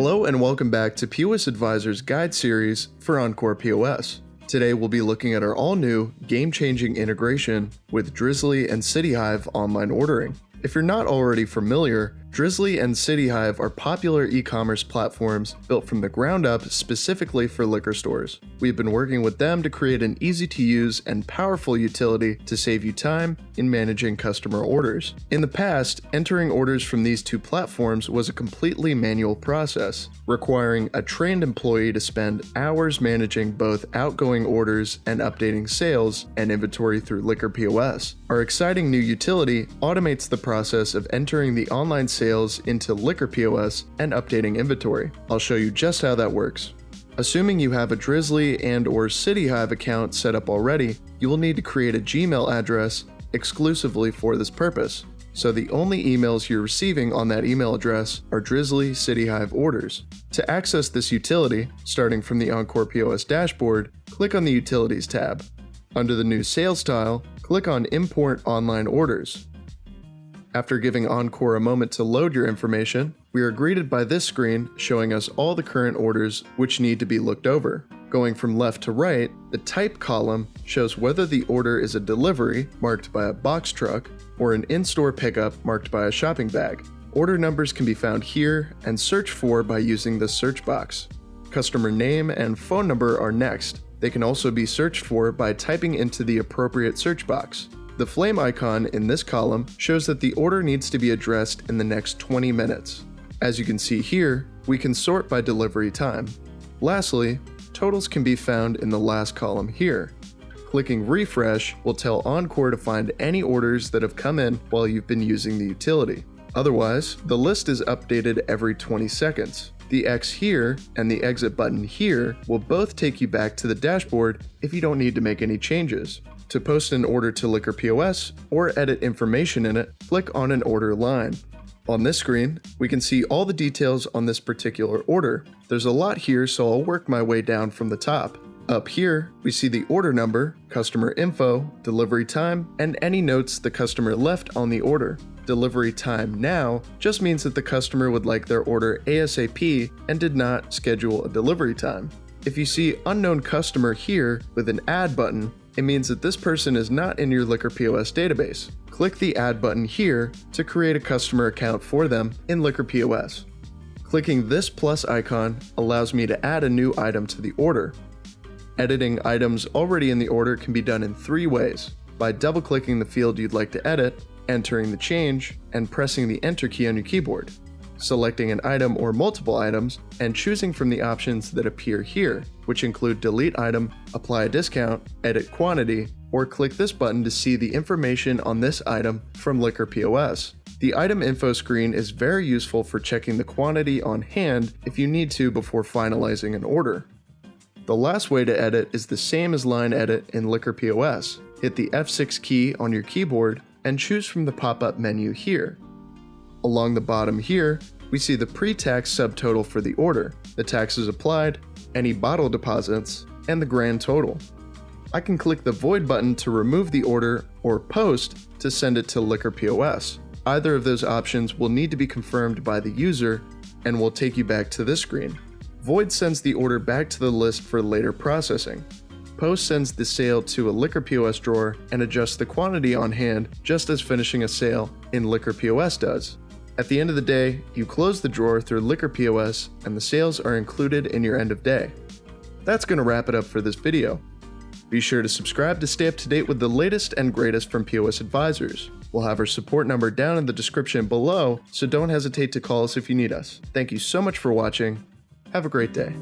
Hello and welcome back to POSAdvisors guide series for EncorePOS. Today we'll be looking at our all-new, game-changing integration with Drizly and CityHive online ordering. If you're not already familiar, Drizly and CityHive are popular e-commerce platforms built from the ground up specifically for liquor stores. We've been working with them to create an easy-to-use and powerful utility to save you time in managing customer orders. In the past, entering orders from these two platforms was a completely manual process, requiring a trained employee to spend hours managing both outgoing orders and updating sales and inventory through LiquorPOS. Our exciting new utility automates the process of entering the online sales into LiquorPOS and updating inventory. I'll show you just how that works. Assuming you have a Drizly and/or CityHive account set up already, you will need to create a Gmail address exclusively for this purpose. So the only emails you're receiving on that email address are Drizly CityHive orders. To access this utility, starting from the EncorePOS dashboard, click on the Utilities tab. Under the new Sales tile, click on Import Online Orders. After giving Encore a moment to load your information, we are greeted by this screen showing us all the current orders which need to be looked over. Going from left to right, the Type column shows whether the order is a delivery, marked by a box truck, or an in-store pickup, marked by a shopping bag. Order numbers can be found here and searched for by using the search box. Customer name and phone number are next. They can also be searched for by typing into the appropriate search box. The flame icon in this column shows that the order needs to be addressed in the next 20 minutes. As you can see here, we can sort by delivery time. Lastly, totals can be found in the last column here. Clicking refresh will tell Encore to find any orders that have come in while you've been using the utility. Otherwise, the list is updated every 20 seconds. The X here and the exit button here will both take you back to the dashboard if you don't need to make any changes. To post an order to LiquorPOS or edit information in it, click on an order line. On this screen, we can see all the details on this particular order. There's a lot here, so I'll work my way down from the top. Up here, we see the order number, customer info, delivery time, and any notes the customer left on the order. Delivery time now just means that the customer would like their order ASAP and did not schedule a delivery time. If you see unknown customer here with an add button, it means that this person is not in your LiquorPOS database. Click the add button here to create a customer account for them in LiquorPOS. Clicking this plus icon allows me to add a new item to the order. Editing items already in the order can be done in 3 ways: by double-clicking the field you'd like to edit, entering the change, and pressing the Enter key on your keyboard. Selecting an item or multiple items, and choosing from the options that appear here, which include delete item, apply a discount, edit quantity, or click this button to see the information on this item from LiquorPOS. The item info screen is very useful for checking the quantity on hand if you need to before finalizing an order. The last way to edit is the same as line edit in LiquorPOS. Hit the F6 key on your keyboard and choose from the pop-up menu here. Along the bottom here, we see the pre-tax subtotal for the order, the taxes applied, any bottle deposits, and the grand total. I can click the void button to remove the order or post to send it to LiquorPOS. Either of those options will need to be confirmed by the user and will take you back to this screen. Void sends the order back to the list for later processing. Post sends the sale to a LiquorPOS drawer and adjusts the quantity on hand just as finishing a sale in LiquorPOS does. At the end of the day, you close the drawer through LiquorPOS and the sales are included in your end of day. That's going to wrap it up for this video. Be sure to subscribe to stay up to date with the latest and greatest from POSAdvisors. We'll have our support number down in the description below, so don't hesitate to call us if you need us. Thank you so much for watching. Have a great day.